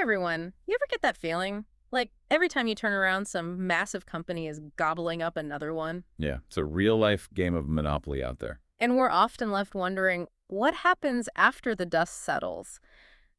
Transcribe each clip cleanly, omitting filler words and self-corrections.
Hey everyone, you ever get that feeling? Like every time you turn around, some massive company is gobbling up another one? Yeah, it's a real-life game of Monopoly out there. And we're often left wondering, what happens after the dust settles?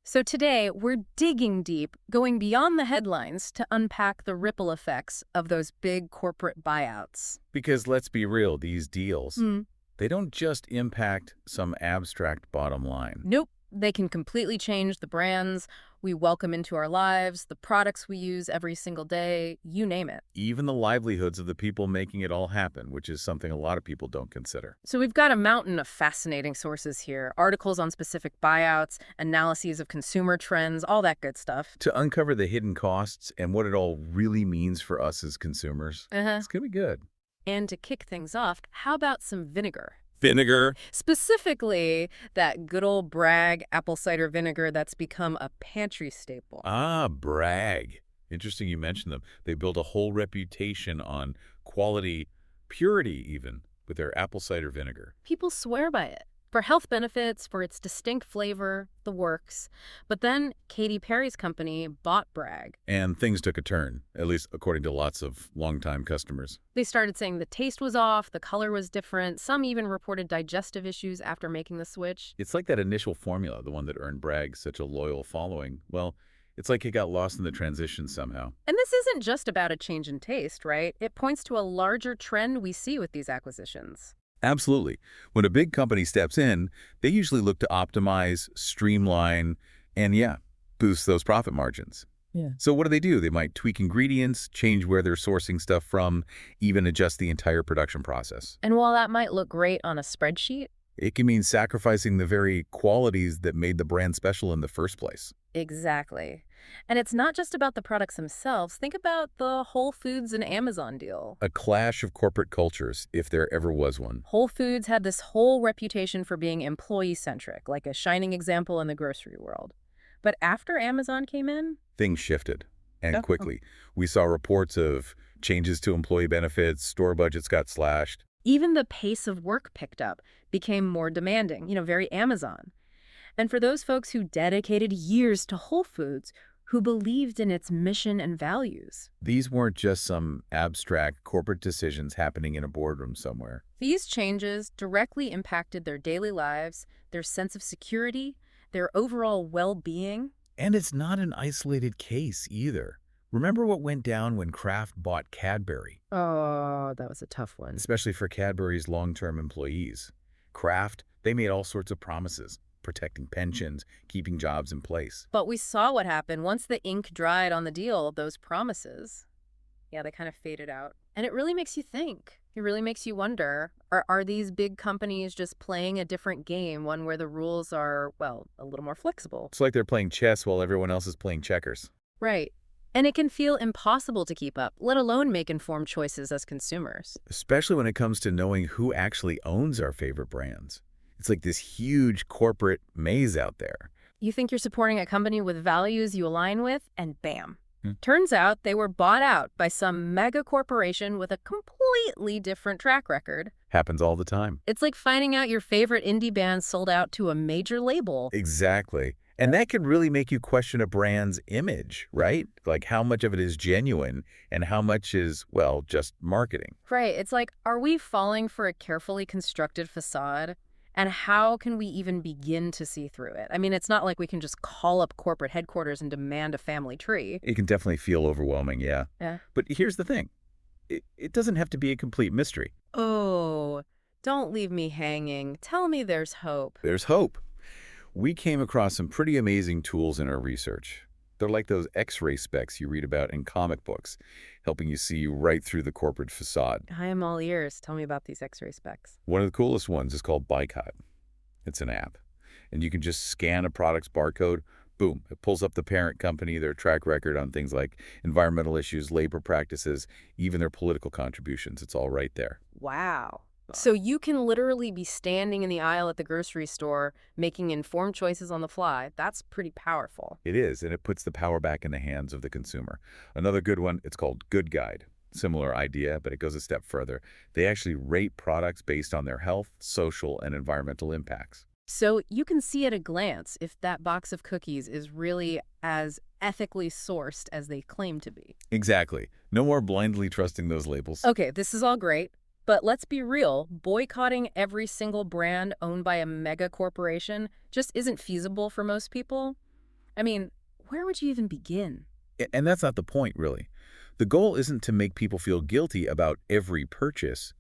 So today, we're digging deep, going beyond the headlines to unpack the ripple effects of those big corporate buyouts. Because let's be real, these deals, Hmm. they don't just impact some abstract bottom line. Nope. They can completely change the brands we welcome into our lives, the products we use every single day, you name it. Even the livelihoods of the people making it all happen, which is something a lot of people don't consider. So we've got a mountain of fascinating sources here, articles on specific buyouts, analyses of consumer trends, all that good stuff. To uncover the hidden costs and what it all really means for us as consumers, Uh-huh. it's going to be good. And to kick things off, how about some vinegar? Vinegar? Specifically, that good old Bragg Apple Cider Vinegar that's become a pantry staple. Ah, Bragg. Interesting you mentioned them. They built a whole reputation on quality, purity even, with their apple cider vinegar. People swear by it. For health benefits, for its distinct flavor, the works. But then Katy Perry's company bought Bragg. And things took a turn, at least according to lots of longtime customers. They started saying the taste was off, the color was different. Some even reported digestive issues after making the switch. It's like that initial formula, the one that earned Bragg such a loyal following. Well, it's like it got lost in the transition somehow. And this isn't just about a change in taste, right? It points to a larger trend we see with these acquisitions. Absolutely. When a big company steps in, they usually look to optimize, streamline, and boost those profit margins. Yeah. So what do? They might tweak ingredients, change where they're sourcing stuff from, even adjust the entire production process. And while that might look great on a spreadsheet, It can mean sacrificing the very qualities that made the brand special in the first place. exactly. And it's not just about the products themselves. Think about the Whole Foods and Amazon deal. A clash of corporate cultures, if there ever was one. Whole Foods had this whole reputation for being employee-centric, like a shining example in the grocery world. But after Amazon came in, Things shifted, and Yeah. quickly. We saw reports of changes to employee benefits, store budgets got slashed. even the pace of work picked up, became more demanding, very Amazon. And for those folks who dedicated years to Whole Foods, who believed in its mission and values, These weren't just some abstract corporate decisions happening in a boardroom somewhere. these changes directly impacted their daily lives, their sense of security, their overall well-being. And it's not an isolated case either. Remember what went down when Kraft bought Cadbury, Oh, that was a tough one. especially for Cadbury's long-term employees. Kraft, they made all sorts of promises, protecting pensions, keeping jobs in place. But we saw what happened. Once the ink dried on the deal, those promises, they kind of faded out. And it really makes you think. It really makes you wonder, are these big companies just playing a different game, one where the rules are, well, a little more flexible? It's like they're playing chess while everyone else is playing checkers. Right. And it can feel impossible to keep up, let alone make informed choices as consumers. Especially when it comes to knowing who actually owns our favorite brands. It's like this huge corporate maze out there. You think you're supporting a company with values you align with, and bam. Hmm. Turns out they were bought out by some mega corporation with a completely different track record. Happens all the time. It's like finding out your favorite indie band sold out to a major label. Exactly. And that can really make you question a brand's image, right? Like how much of it is genuine and how much is, well, just marketing. Right. It's like, are we falling for a carefully constructed facade? And how can we even begin to see through it? I mean, it's not like we can just call up corporate headquarters and demand a family tree. It can definitely feel overwhelming, yeah. Yeah. But here's the thing. It doesn't have to be a complete mystery. Oh, don't leave me hanging. Tell me there's hope. There's hope. We came across some pretty amazing tools in our research. They're like those X-ray specs you read about in comic books, helping you see right through the corporate facade. I am all ears. Tell me about these X-ray specs. One of the coolest ones is called Buycott. It's an app, and you can just scan a product's barcode. Boom, it pulls up the parent company, their track record on things like environmental issues, labor practices, even their political contributions. It's all right there. Wow. So you can literally be standing in the aisle at the grocery store, making informed choices on the fly. That's pretty powerful. It is, and it puts the power back in the hands of the consumer. Another good one, it's called GoodGuide. Similar idea, but it goes a step further. They actually rate products based on their health, social, and environmental impacts. So you can see at a glance if that box of cookies is really as ethically sourced as they claim to be. Exactly. No more blindly trusting those labels. Okay, this is all great, but let's be real. Boycotting every single brand owned by a mega corporation just isn't feasible for most people. I mean, where would you even begin? And that's not the point, really. The goal isn't to make people feel guilty about every purchase.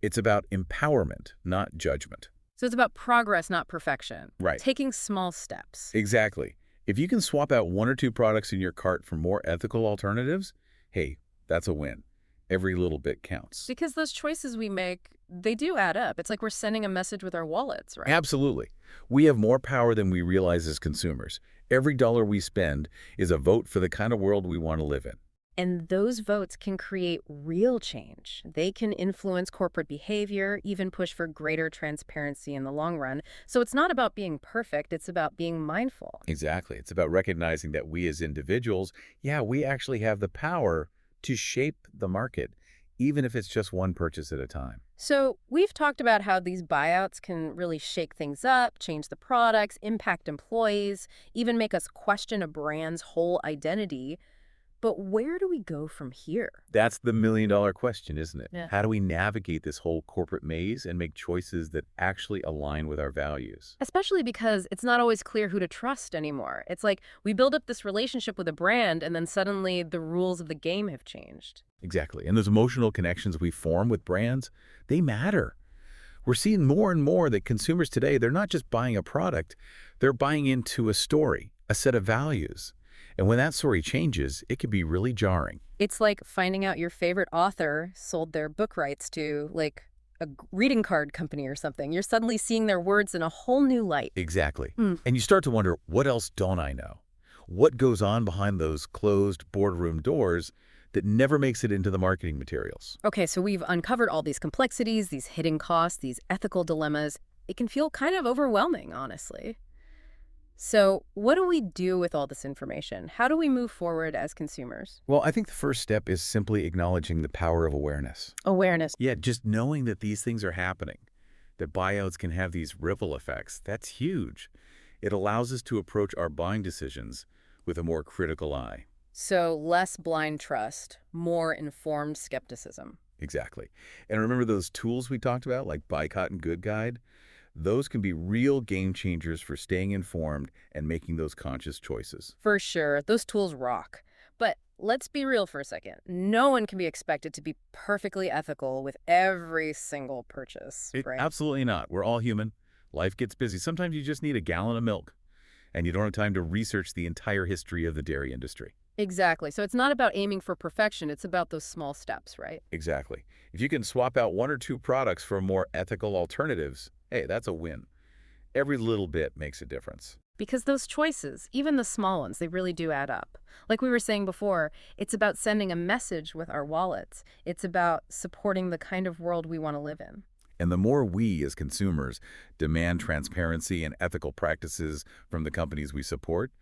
It's about empowerment, not judgment. So it's about progress, not perfection. Right. Taking small steps. Exactly. If you can swap out 1 or 2 products in your cart for more ethical alternatives, hey, that's a win. Every little bit counts. Because those choices we make, they do add up. It's like we're sending a message with our wallets, right? Absolutely. We have more power than we realize as consumers. Every dollar we spend is a vote for the kind of world we want to live in. And those votes can create real change. They can influence corporate behavior, even push for greater transparency in the long run. So it's not about being perfect, it's about being mindful. Exactly. It's about recognizing that we as individuals, we actually have the power to shape the market, even if it's just one purchase at a time. So we've talked about how these buyouts can really shake things up, change the products, impact employees, even make us question a brand's whole identity. But where do we go from here? That's the million-dollar question, isn't it? Yeah. How do we navigate this whole corporate maze and make choices that actually align with our values? Especially because it's not always clear who to trust anymore. It's like we build up this relationship with a brand and then suddenly the rules of the game have changed. Exactly. And those emotional connections we form with brands, they matter. We're seeing more and more that consumers today, they're not just buying a product, they're buying into a story, a set of values. And when that story changes, it can be really jarring. It's like finding out your favorite author sold their book rights to, like, a reading card company or something. You're suddenly seeing their words in a whole new light. Exactly. Mm. And you start to wonder, what else don't I know? What goes on behind those closed boardroom doors that never makes it into the marketing materials? Okay, so we've uncovered all these complexities, these hidden costs, these ethical dilemmas. It can feel kind of overwhelming, honestly. So what do we do with all this information? How do we move forward as consumers? Well, I think the first step is simply acknowledging the power of awareness. Awareness. Yeah, just knowing that these things are happening, that buyouts can have these ripple effects, that's huge. It allows us to approach our buying decisions with a more critical eye. So less blind trust, more informed skepticism. Exactly. And remember those tools we talked about, like Buycott and GoodGuide? Those can be real game changers for staying informed and making those conscious choices. For sure, those tools rock. But let's be real for a second. No one can be expected to be perfectly ethical with every single purchase, right? Absolutely not. We're all human. Life gets busy. Sometimes you just need a gallon of milk, and you don't have time to research the entire history of the dairy industry. Exactly. So it's not about aiming for perfection. It's about those small steps, right? Exactly. If you can swap out 1 or 2 products for more ethical alternatives, hey, that's a win. Every little bit makes a difference. Because those choices, even the small ones, they really do add up. Like we were saying before, it's about sending a message with our wallets. It's about supporting the kind of world we want to live in. And the more we, as consumers, demand transparency and ethical practices from the companies we support,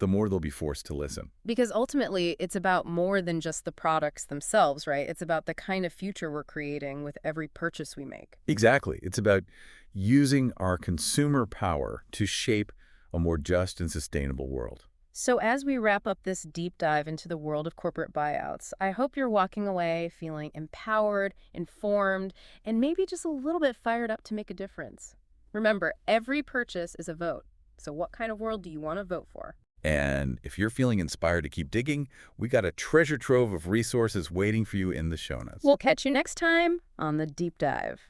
the more they'll be forced to listen. Because ultimately, it's about more than just the products themselves, right? It's about the kind of future we're creating with every purchase we make. Exactly. It's about using our consumer power to shape a more just and sustainable world. So as we wrap up this deep dive into the world of corporate buyouts, I hope you're walking away feeling empowered, informed, and maybe just a little bit fired up to make a difference. Remember, every purchase is a vote. So what kind of world do you want to vote for? And if you're feeling inspired to keep digging, we got a treasure trove of resources waiting for you in the show notes. We'll catch you next time on The Deep Dive.